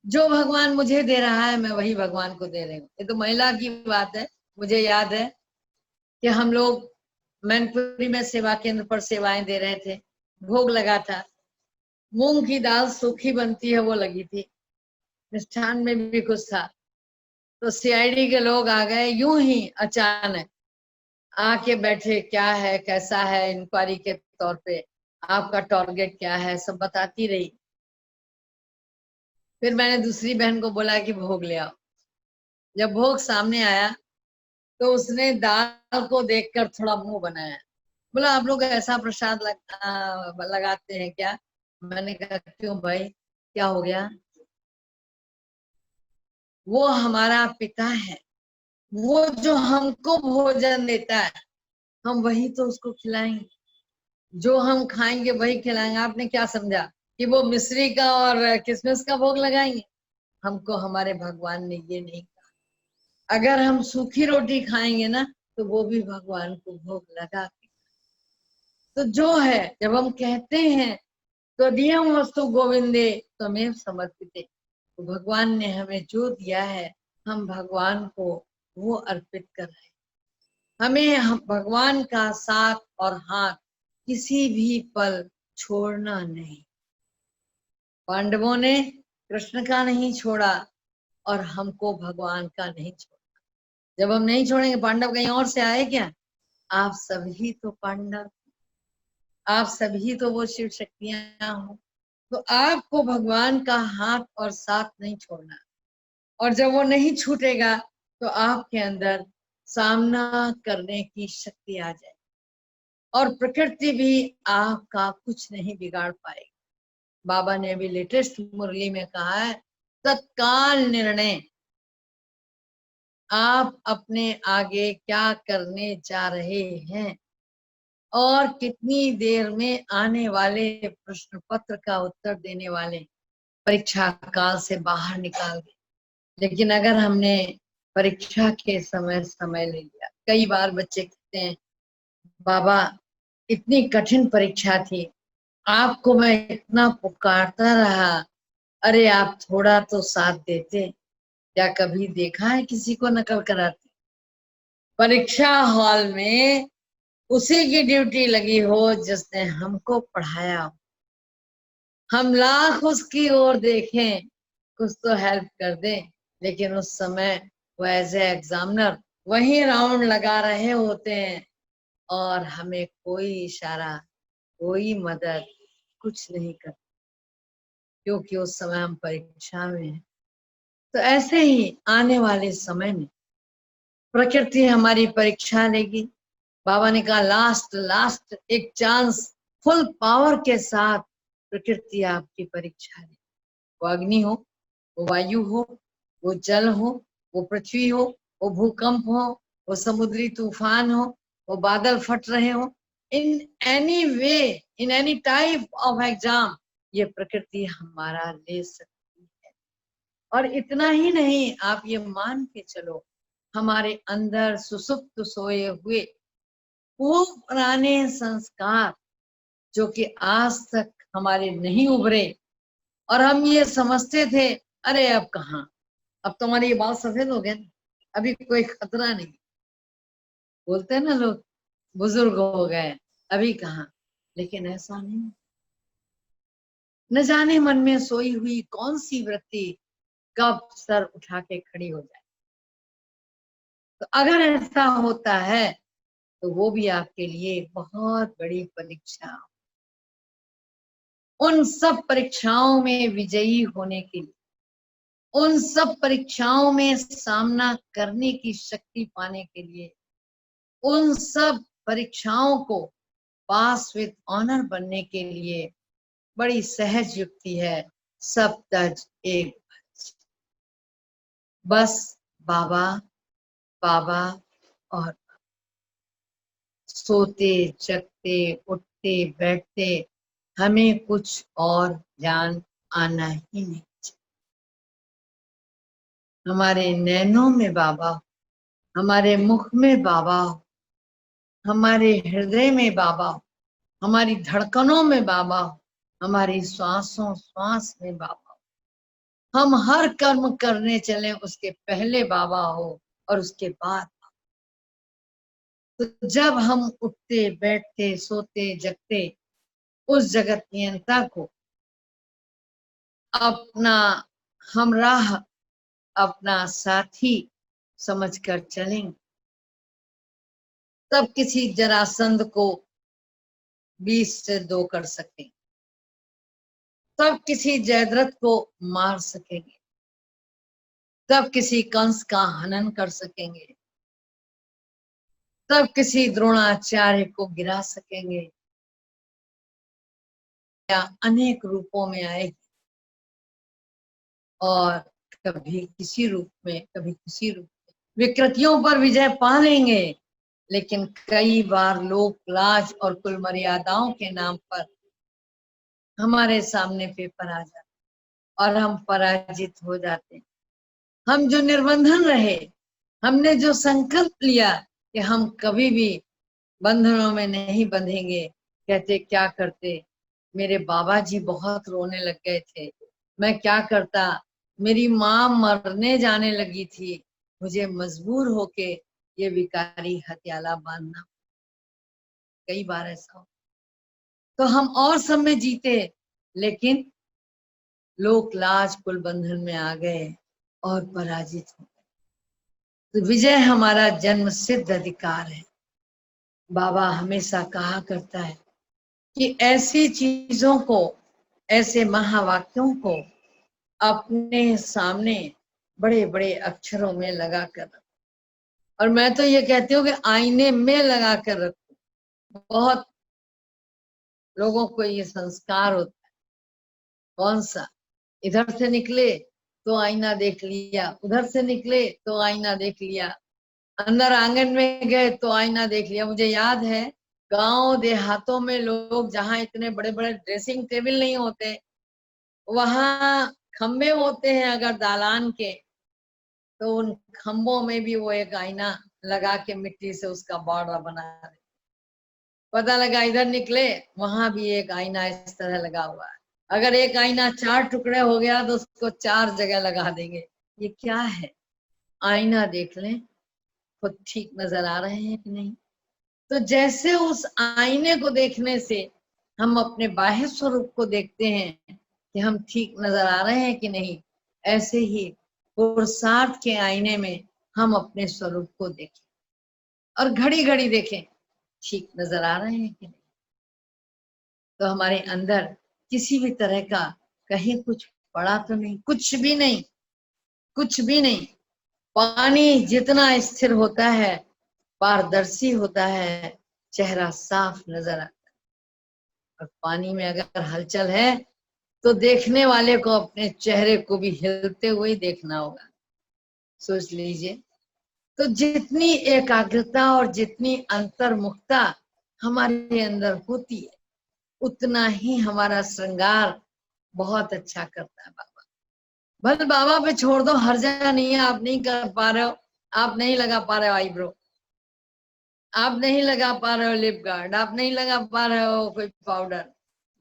जो भगवान मुझे दे रहा है मैं वही भगवान को दे रही हूँ। ये तो महिला की बात है। मुझे याद है कि हम लोग मैनपुरी में सेवा केंद्र पर सेवाएं दे रहे थे, भोग लगा था, मूंग की दाल सूखी बनती है वो लगी थी, मिष्ठान में भी कुछ था। तो सीआईडी के लोग आ गए यूं ही अचानक, आके बैठे, क्या है कैसा है, इंक्वायरी के तौर पे आपका टारगेट क्या है सब बताती रही। फिर मैंने दूसरी बहन को बोला कि भोग ले आओ। जब भोग सामने आया तो उसने दाल को देखकर थोड़ा मुंह बनाया, बोला आप लोग ऐसा प्रसाद लगाते हैं क्या। मैंने कहा क्यों भाई, क्या हो गया। वो हमारा पिता है, वो जो हमको भोजन देता है हम वही तो उसको खिलाएंगे, जो हम खाएंगे वही खिलाएंगे। आपने क्या समझा कि वो मिश्री का और किशमिश का भोग लगाएंगे? हमको हमारे भगवान ने ये नहीं कहा। अगर हम सूखी रोटी खाएंगे ना तो वो भी भगवान को भोग लगा के। तो जो है, जब हम कहते हैं त्वदीयम वस्तु गोविंदे त्वमेव समर्पिते, तो भगवान ने हमें जो दिया है हम भगवान को वो अर्पित कर रहे हैं। हमें भगवान का साथ और हाथ किसी भी पल छोड़ना नहीं। पांडवों ने कृष्ण का नहीं छोड़ा और हमको भगवान का नहीं छोड़ा। जब हम नहीं छोड़ेंगे, पांडव कहीं और से आए क्या? आप सभी तो पांडव, आप सभी तो वो शिव शक्तियां हो। तो आपको भगवान का हाथ और साथ नहीं छोड़ना। और जब वो नहीं छूटेगा तो आपके अंदर सामना करने की शक्ति आ जाए और प्रकृति भी आपका कुछ नहीं बिगाड़ पाएगी। बाबा ने अभी लेटेस्ट मुरली में कहा है, तत्काल निर्णय। आप अपने आगे क्या करने जा रहे हैं और कितनी देर में आने वाले प्रश्न पत्र का उत्तर देने वाले परीक्षा काल से बाहर निकाल दे। लेकिन अगर हमने परीक्षा के समय ले लिया, कई बार बच्चे कहते हैं बाबा इतनी कठिन परीक्षा थी, आपको मैं इतना पुकारता रहा, अरे आप थोड़ा तो साथ देते। क्या कभी देखा है किसी को नकल कराते? परीक्षा हॉल में उसी की ड्यूटी लगी हो जिसने हमको पढ़ाया हो। हम लाख उसकी ओर देखें, कुछ तो हेल्प कर दे, लेकिन उस समय वो एज ए एग्जामिनर वही राउंड लगा रहे होते हैं और हमें कोई इशारा, कोई मदद, कुछ नहीं करते, क्योंकि उस समय हम परीक्षा में हैं। तो ऐसे ही आने वाले समय में प्रकृति हमारी परीक्षा लेगी। बाबा ने कहा लास्ट लास्ट एक चांस, फुल पावर के साथ प्रकृति आपकी परीक्षा ले। वो अग्नि हो, वो वायु हो, वो जल हो, वो पृथ्वी हो, वो भूकंप हो, वो समुद्री तूफान हो, वो बादल फट रहे हो, in any way, in any type of exam, ये प्रकृति हमारा ले सकती है। और इतना ही नहीं, आप ये मान के चलो, हमारे अंदर सुसुप्त सोए हुए वो पुराने संस्कार जो कि आज तक हमारे नहीं उभरे और हम ये समझते थे अरे अब कहाँ, अब तुम्हारे ये बाल सफेद हो गए, अभी कोई खतरा नहीं, बोलते हैं ना लोग बुजुर्ग हो गए, अभी कहाँ। लेकिन ऐसा नहीं। न जाने मन में सोई हुई कौन सी वृत्ति कब सर उठा के खड़ी हो जाए। तो अगर ऐसा होता है तो वो भी आपके लिए बहुत बड़ी परीक्षा। उन सब परीक्षाओं में विजयी होने के लिए, उन सब परीक्षाओं में सामना करने की शक्ति पाने के लिए, उन सब परीक्षाओं को पास विद ऑनर बनने के लिए बड़ी सहज युक्ति है, सब तज एक भज। बस बाबा बाबा और सोते जगते उठते बैठते हमें कुछ और ध्यान आना ही नहीं। हमारे नैनों में बाबा हो, हमारे मुख में बाबा हो, हमारे हृदय में बाबा हो, हमारी धड़कनों में बाबा हो, हमारी श्वासों श्वास में बाबा हो। हम हर कर्म करने चले उसके पहले बाबा हो और उसके बाद। तो जब हम उठते बैठते सोते जगते उस जगत नियंता को अपना हमराह, अपना साथी समझकर चलेंगे, तब किसी जरासंध को 20 से 2 कर सकेंगे, तब किसी जयद्रथ को मार सकेंगे, तब किसी कंस का हनन कर सकेंगे, तब किसी द्रोणाचार्य को गिरा सकेंगे। या अनेक रूपों में आएगी और कभी किसी रूप में, कभी किसी रूप में, विकृतियों पर विजय पा लेंगे, लेकिन कई बार लोक लाज और कुल मर्यादाओं के नाम पर हमारे सामने पेपर आ जाते और हम पराजित हो जाते। हम जो निर्बंधन रहे, हमने जो संकल्प लिया कि हम कभी भी बंधनों में नहीं बंधेंगे, कहते क्या करते, मेरे बाबा जी बहुत रोने लग गए थे, मैं क्या करता, मेरी माँ मरने जाने लगी थी, मुझे मजबूर होके ये विकारी हथियाला बांधना। कई बार ऐसा हो तो हम और सब में जीते, लेकिन लोक लाज कुल बंधन में आ गए और पराजित हो गए। तो विजय हमारा जन्म सिद्ध अधिकार है। बाबा हमेशा कहा करता है कि ऐसी चीजों को, ऐसे महावाक्यों को अपने सामने बड़े बड़े अक्षरों में लगा कर रखो। और मैं तो ये कहती हूँ कि आईने में लगा कर रखो। बहुत लोगों को ये संस्कार होता है, कौन सा, इधर से निकले तो आईना देख लिया, उधर से निकले तो आईना देख लिया, अंदर आंगन में गए तो आईना देख लिया। मुझे याद है गांव देहातों में लोग जहाँ इतने बड़े बड़े ड्रेसिंग टेबल नहीं होते, वहां खंबे होते हैं अगर दालान के, तो उन खंबों में भी वो एक आईना लगा के मिट्टी से उसका बॉर्डर बना दे। पता लगा इधर निकले, वहां भी एक आईना इस तरह लगा हुआ है। अगर एक आईना 4 टुकड़े हो गया तो उसको 4 जगह लगा देंगे। ये क्या है? आईना देख लें खुद ठीक नजर आ रहे हैं कि नहीं। तो जैसे उस आईने को देखने से हम अपने बाह्य स्वरूप को देखते हैं कि हम ठीक नजर आ रहे हैं कि नहीं, ऐसे ही पुरुषार्थ के आईने में हम अपने स्वरूप को देखें और घड़ी घड़ी देखें ठीक नजर आ रहे हैं कि नहीं। तो हमारे अंदर किसी भी तरह का कहीं कुछ पड़ा तो नहीं, कुछ भी नहीं, कुछ भी नहीं। पानी जितना स्थिर होता है, पारदर्शी होता है, चेहरा साफ नजर आता है। और पानी में अगर हलचल है तो देखने वाले को अपने चेहरे को भी हिलते हुए देखना होगा। सोच लीजिए। तो जितनी एकाग्रता और जितनी अंतर्मुखता हमारे अंदर होती है, उतना ही हमारा श्रृंगार बहुत अच्छा करता है बाबा। बस बाबा पे छोड़ दो, हर जगह नहीं है, आप नहीं कर पा रहे हो, आप नहीं लगा पा रहे हो आईब्रो, आप नहीं लगा पा रहे हो लिप गार्ड, आप नहीं लगा पा रहे हो कोई पाउडर,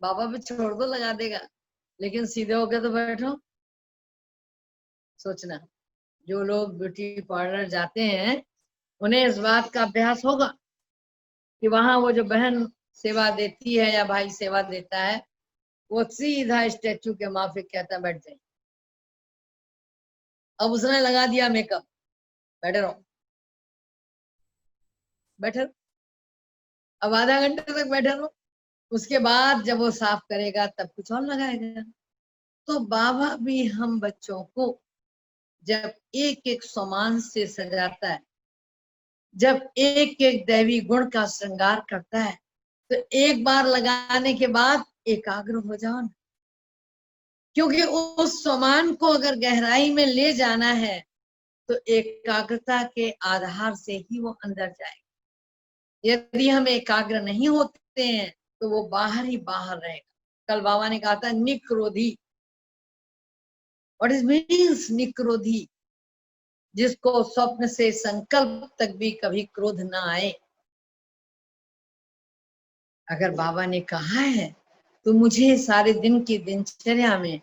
बाबा पे छोड़ दो, लगा देगा। लेकिन सीधे होके तो बैठो। सोचना, जो लोग ब्यूटी पार्लर जाते हैं उन्हें इस बात का अभ्यास होगा कि वहां वो जो बहन सेवा देती है या भाई सेवा देता है, वो सीधा स्टैचू के माफिक कहता बैठ जाए। अब उसने लगा दिया मेकअप, बैठे रहो, बैठे रहो। अब आधा घंटे तक बैठे रहो, उसके बाद जब वो साफ करेगा तब कुछ और लगाएगा। तो बाबा भी हम बच्चों को जब एक एक समान से सजाता है, जब एक एक दैवी गुण का श्रृंगार करता है, तो एक बार लगाने के बाद एकाग्र हो जाओ ना। क्योंकि उस समान को अगर गहराई में ले जाना है तो एकाग्रता के आधार से ही वो अंदर जाएगा। यदि हम एकाग्र नहीं होते हैं तो वो बाहर ही बाहर रहेगा। कल बाबा ने कहा था निक्रोधी। व्हाट इज मीन्स निक्रोधी? जिसको स्वप्न से संकल्प तक भी कभी क्रोध ना आए। अगर बाबा ने कहा है तो मुझे सारे दिन की दिनचर्या में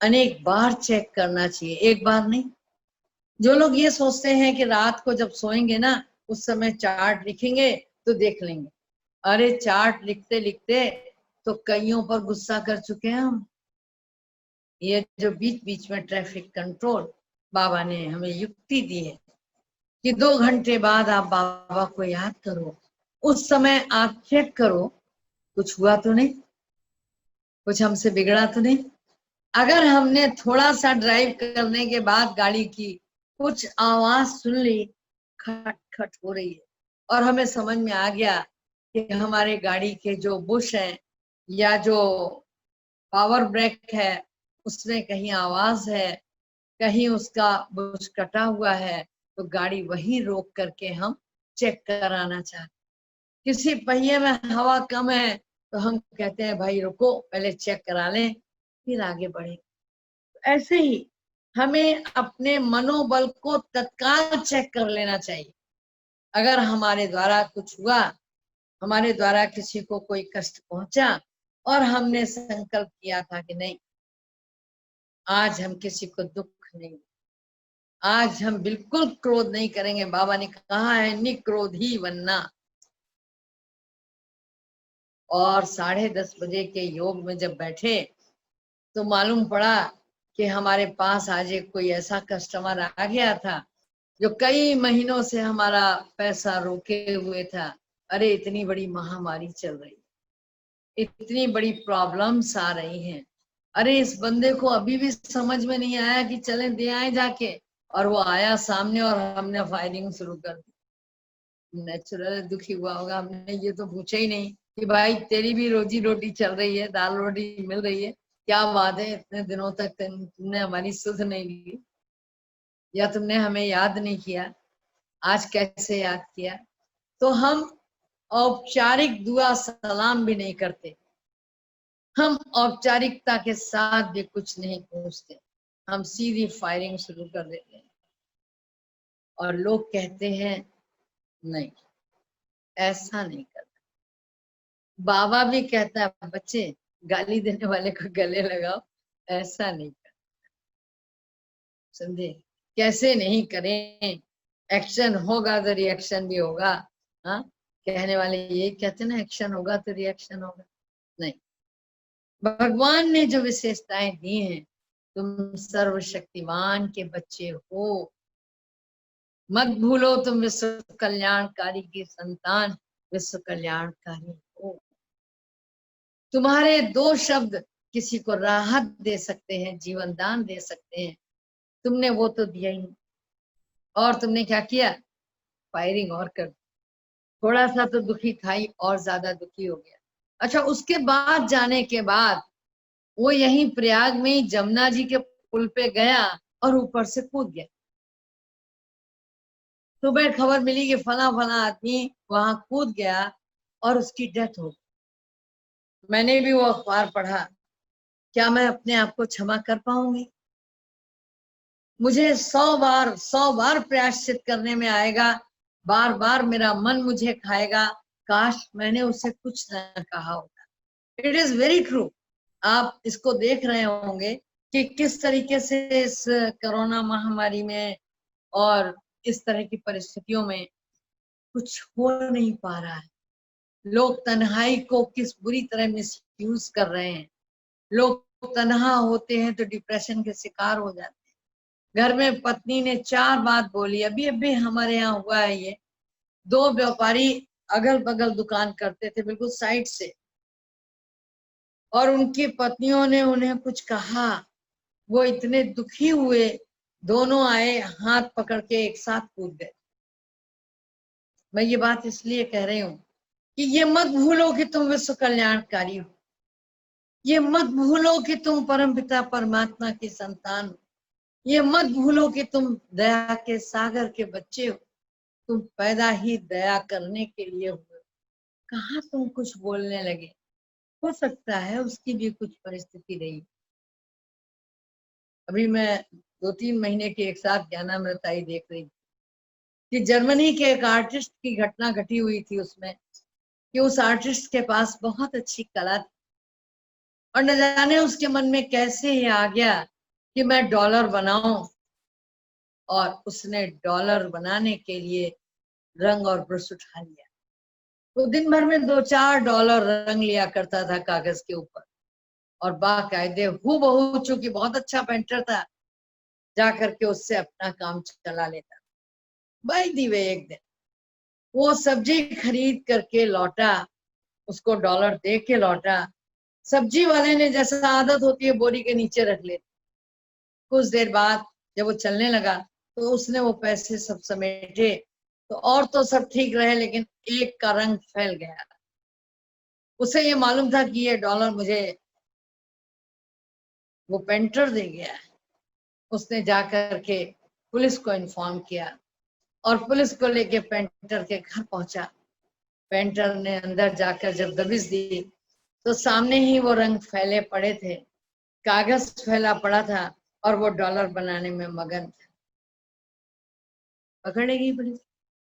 अनेक बार चेक करना चाहिए, एक बार नहीं। जो लोग ये सोचते हैं कि रात को जब सोएंगे ना उस समय चार्ट लिखेंगे तो देख लेंगे, अरे चार्ट लिखते लिखते तो कईयों पर गुस्सा कर चुके हैं हम। ये जो बीच बीच में ट्रैफिक कंट्रोल बाबा ने हमें युक्ति दी है कि 2 घंटे बाद आप बाबा को याद करो, उस समय आप चेक करो कुछ हुआ तो नहीं, कुछ हमसे बिगड़ा तो नहीं। अगर हमने थोड़ा सा ड्राइव करने के बाद गाड़ी की कुछ आवाज सुन ली, खट खट हो रही है, और हमें समझ में आ गया कि हमारे गाड़ी के जो बुश हैं या जो पावर ब्रेक है उसमें कहीं आवाज है, कहीं उसका बुश कटा हुआ है, तो गाड़ी वहीं रोक करके हम चेक कराना चाहते। किसी पहिए में हवा कम है तो हम कहते हैं भाई रुको पहले चेक करा लें फिर आगे बढ़े। ऐसे ही हमें अपने मनोबल को तत्काल चेक कर लेना चाहिए। अगर हमारे द्वारा कुछ हुआ, हमारे द्वारा किसी को कोई कष्ट पहुंचा और हमने संकल्प किया था कि नहीं आज हम किसी को दुख नहीं, आज हम बिल्कुल क्रोध नहीं करेंगे। बाबा ने कहा है निक्रोधी बनना। और 10:30 बजे के योग में जब बैठे तो मालूम पड़ा कि हमारे पास आज एक कोई ऐसा कस्टमर आ गया था जो कई महीनों से हमारा पैसा रोके हुए था। अरे इतनी बड़ी महामारी चल रही, इतनी बड़ी प्रॉब्लम्स आ रही हैं, अरे इस बंदे को अभी भी समझ में नहीं आया कि चले दे आए जाके। और वो आया सामने और हमने फायरिंग शुरू कर दी। नेचुरल दुखी हुआ होगा, हमने ये तो पूछा ही नहीं कि भाई तेरी भी रोजी रोटी चल रही है, दाल रोटी मिल रही है, क्या बात है इतने दिनों तक तुमने हमारी सुध नहीं ली या तुमने हमें याद नहीं किया, आज कैसे याद किया। तो हम औपचारिक दुआ सलाम भी नहीं करते, हम औपचारिकता के साथ भी कुछ नहीं पूछते, हम सीधी फायरिंग शुरू कर देते हैं। और लोग कहते हैं नहीं ऐसा नहीं करता। बाबा भी कहता है बच्चे गाली देने वाले को गले लगाओ, ऐसा नहीं करता। समझे कैसे नहीं करें, एक्शन होगा तो रिएक्शन भी होगा। हाँ कहने वाले ये कहते ना एक्शन होगा तो रिएक्शन होगा, नहीं। भगवान ने जो विशेषताएं दी हैं, तुम सर्वशक्तिमान के बच्चे हो, मत भूलो तुम विश्व कल्याणकारी की संतान, विश्व कल्याणकारी हो। तुम्हारे 2 शब्द किसी को राहत दे सकते हैं, जीवन दान दे सकते हैं, तुमने वो तो दिया ही नहीं। और तुमने क्या किया, फायरिंग और कर, थोड़ा सा तो दुखी था ही और ज्यादा दुखी हो गया। अच्छा उसके बाद जाने के बाद वो यहीं प्रयाग में जमुना जी के पुल पे गया और ऊपर से कूद गया। सुबह खबर मिली कि फला फला आदमी वहां कूद गया और उसकी डेथ हो गई। मैंने भी वो अखबार पढ़ा। क्या मैं अपने आप को क्षमा कर पाऊंगी? मुझे 100 बार प्रायश्चित करने में आएगा, बार बार मेरा मन मुझे खाएगा, काश मैंने उसे कुछ न कहा होता। It is very true. आप इसको देख रहे होंगे कि किस तरीके से इस कोरोना महामारी में और इस तरह की परिस्थितियों में कुछ हो नहीं पा रहा है। लोग तन्हाई को किस बुरी तरह मिसयूज कर रहे हैं। लोग तन्हा होते हैं तो डिप्रेशन के शिकार हो जाते हैं। घर में पत्नी ने 4 बात बोली, अभी अभी हमारे यहाँ हुआ है ये। 2 व्यापारी अगल बगल दुकान करते थे बिल्कुल साइड से, और उनकी पत्नियों ने उन्हें कुछ कहा, वो इतने दुखी हुए, दोनों आए हाथ पकड़ के एक साथ कूद गए। मैं ये बात इसलिए कह रही हूँ कि ये मत भूलो कि तुम विश्व कल्याणकारी हो, ये मत भूलो कि तुम परमपिता परमात्मा की संतान हो, ये मत भूलो कि तुम दया के सागर के बच्चे हो। तुम पैदा ही दया करने के लिए हुए, कहाँ तुम कुछ बोलने लगे। हो सकता है उसकी भी कुछ परिस्थिति रही। अभी मैं 2-3 महीने के एक साथ ज्ञानामृताई देख रही थी कि जर्मनी के एक आर्टिस्ट की घटना घटी हुई थी उसमें, कि उस आर्टिस्ट के पास बहुत अच्छी कला थी और न जाने उसके मन में कैसे ही आ गया कि मैं डॉलर बनाऊं, और उसने डॉलर बनाने के लिए रंग और ब्रश उठा लिया। वो दिन भर में 2-4 डॉलर रंग लिया करता था कागज के ऊपर, और बाकायदे हूबहू, चूंकि बहुत अच्छा पेंटर था, जा करके उससे अपना काम चला लेता। बाय दी वे एक दिन वो सब्जी खरीद करके लौटा, उसको डॉलर दे के लौटा। सब्जी वाले ने जैसा आदत होती है बोरी के नीचे रख ले। कुछ देर बाद जब वो चलने लगा तो उसने वो पैसे सब समेटे, तो और तो सब ठीक रहे लेकिन एक का रंग फैल गया। उसे ये मालूम था कि ये डॉलर मुझे वो पेंटर दे गया है। उसने जाकर के पुलिस को इन्फॉर्म किया। और पुलिस को लेके पेंटर के घर पहुंचा। पेंटर ने अंदर जाकर जब दबिश दी तो सामने ही वो रंग फैले पड़े थे, कागज फैला पड़ा था और वो डॉलर बनाने में मगन था। पकड़े गई पुलिस,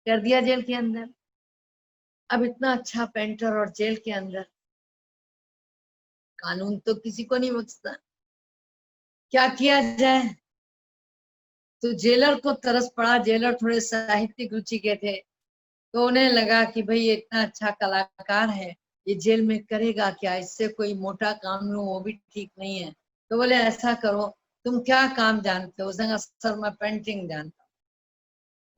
कर दिया जेल के अंदर। अब इतना अच्छा पेंटर और जेल के अंदर। कानून तो किसी को नहीं बख्शता, क्या किया जाए। तो जेलर को तरस पड़ा। जेलर थोड़े साहित्यिक रुचि के थे, तो उन्हें लगा कि भाई ये इतना अच्छा कलाकार है, ये जेल में करेगा क्या, इससे कोई मोटा काम लूं वो भी ठीक नहीं है। तो बोले ऐसा करो, तुम क्या काम जानते हो। उसने कहा सर मैं पेंटिंग जानता हूँ।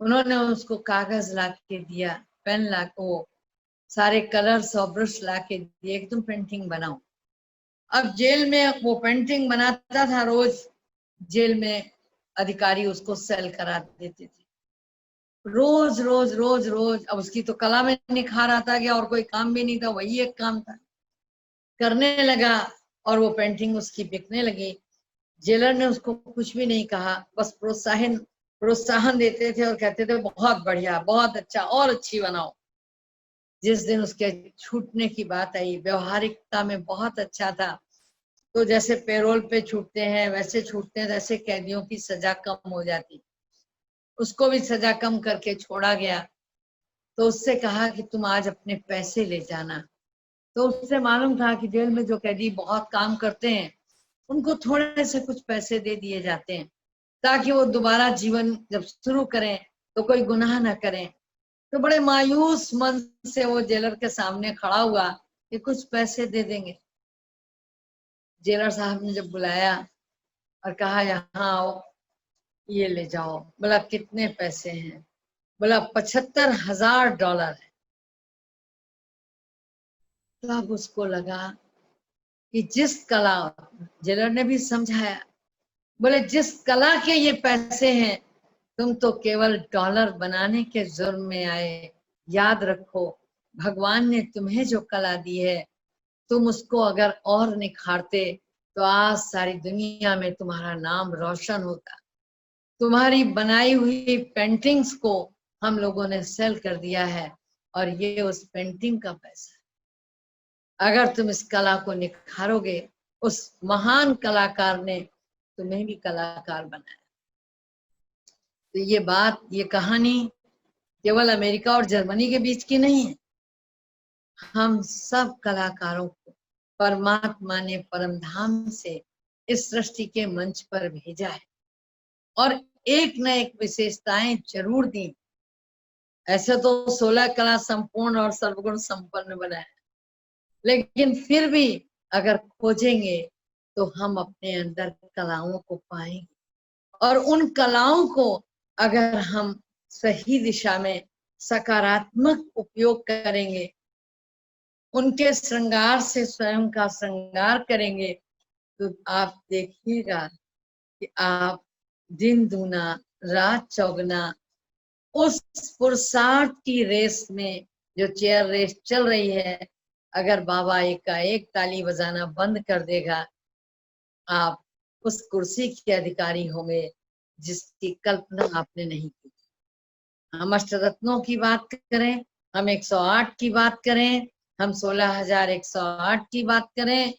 उन्होंने उसको कागज ला के दिया, पेन ला के, वो सारे कलर्स और ब्रश ला के दिए कि तुम पेंटिंग बनाओ। अब जेल में वो पेंटिंग बनाता था, रोज जेल में अधिकारी उसको सेल करा देते थे, रोज रोज रोज रोज। अब उसकी तो कला में निखार आता गया और कोई काम भी नहीं था, वही एक काम था। करने लगा और वो पेंटिंग उसकी बिकने लगी। जेलर ने उसको कुछ भी नहीं कहा, बस प्रोत्साहन प्रोत्साहन देते थे और कहते थे बहुत बढ़िया, बहुत अच्छा, और अच्छी बनाओ। जिस दिन उसके छूटने की बात आई, व्यवहारिकता में बहुत अच्छा था, तो जैसे पेरोल पे छूटते हैं वैसे छूटते हैं, जैसे कैदियों की सजा कम हो जाती, उसको भी सजा कम करके छोड़ा गया। तो उससे कहा कि तुम आज अपने पैसे ले जाना। तो उससे मालूम था कि जेल में जो कैदी बहुत काम करते हैं उनको थोड़े से कुछ पैसे दे दिए जाते हैं, ताकि वो दोबारा जीवन जब शुरू करें तो कोई गुनाह ना करें। तो बड़े मायूस मन से वो जेलर के सामने खड़ा हुआ कि कुछ पैसे दे देंगे। जेलर साहब ने जब बुलाया और कहा यहाँ आओ, ये ले जाओ। बोला कितने पैसे हैं। बोला $75,000 है। तब उसको लगा कि जिस कला, जेलर ने भी समझाया, बोले जिस कला के ये पैसे हैं, तुम तो केवल डॉलर बनाने के जुर्म में आए। याद रखो, भगवान ने तुम्हें जो कला दी है, तुम उसको अगर और निखारते तो आज सारी दुनिया में तुम्हारा नाम रोशन होता। तुम्हारी बनाई हुई पेंटिंग्स को हम लोगों ने सेल कर दिया है और ये उस पेंटिंग का पैसा है। अगर तुम इस कला को निखारोगे, उस महान कलाकार ने तुम्हें भी कलाकार बनाया। तो ये बात, ये कहानी केवल अमेरिका और जर्मनी के बीच की नहीं है। हम सब कलाकारों को परमात्मा ने परम धाम से इस सृष्टि के मंच पर भेजा है और एक न एक विशेषताएं जरूर दी। ऐसे तो 16 कला संपूर्ण और सर्वगुण संपन्न बनाए, लेकिन फिर भी अगर खोजेंगे तो हम अपने अंदर कलाओं को पाएंगे और उन कलाओं को अगर हम सही दिशा में सकारात्मक उपयोग करेंगे, उनके श्रृंगार से स्वयं का श्रृंगार करेंगे, तो आप देखिएगा कि आप दिन दूना रात चौगुना उस पुरुषार्थ की रेस में, जो चेयर रेस चल रही है, अगर बाबा एक का एक ताली बजाना बंद कर देगा, आप उस कुर्सी के अधिकारी होंगे जिसकी कल्पना आपने नहीं की। हम अष्टरत्नों की बात करें, हम 108 की बात करें, हम 16,108 की बात करें,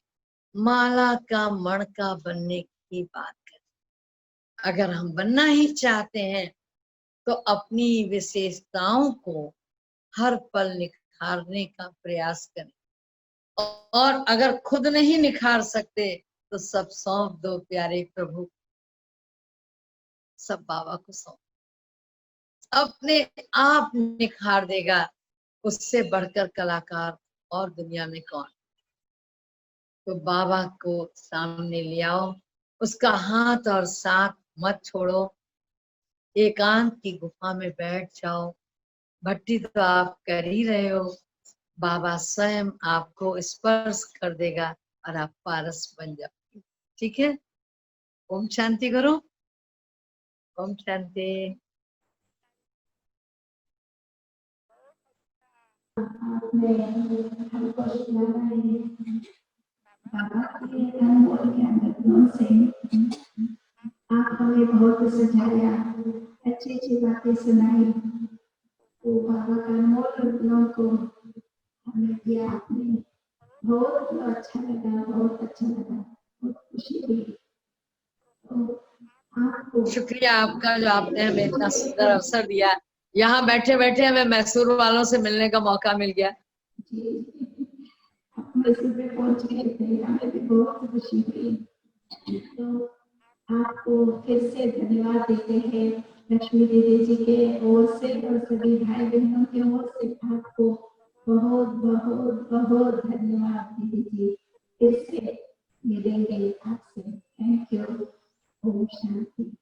माला का मणका बनने की बात करें, अगर हम बनना ही चाहते हैं तो अपनी विशेषताओं को हर पल निखारने का प्रयास करें। और अगर खुद नहीं निखार सकते तो सब सौंप दो प्यारे प्रभु, सब बाबा को सौंप, अपने आप निखार देगा। उससे बढ़कर कलाकार और दुनिया में कौन। तो बाबा को सामने ले आओ, उसका हाथ और साथ मत छोड़ो, एकांत की गुफा में बैठ जाओ। भक्ति तो आप कर ही रहे हो, बाबा स्वयं आपको स्पर्श कर देगा और आप पारस बन जाओगे। ठीक है, ओम शांति करो। ओम शांति। आपने हमको सुनाना है बाबा के अनमोल ज्ञान रत्नों से। आप हमें बहुत सजाया, अच्छी अच्छी बातें सुनाई, तो बाबा का अनमोल रत्नों को हमें दिया आपने। बहुत अच्छा लगा, बहुत अच्छा लगा, बहुत खुशी हुई। तो आपको शुक्रिया आपका, जो आपने हमें इतना सुंदर अवसर दिया। यहाँ बैठे बैठे हमें मैसूर वालों से मिलने का मौका मिल गया। जी आप मैसूर में पहुंच गए थे, हमें भी बहुत खुशी हुई। तो आपको फिर से धन्यवाद देते हैं लक्ष्मी दीदी जी के ओर से और सभी भाई बहनों के ओर से। आपको बहुत बहुत बहुत धन्यवाद दीदी जी। फिर से मिलेंगे आपसे। Thank you. ओम शांति।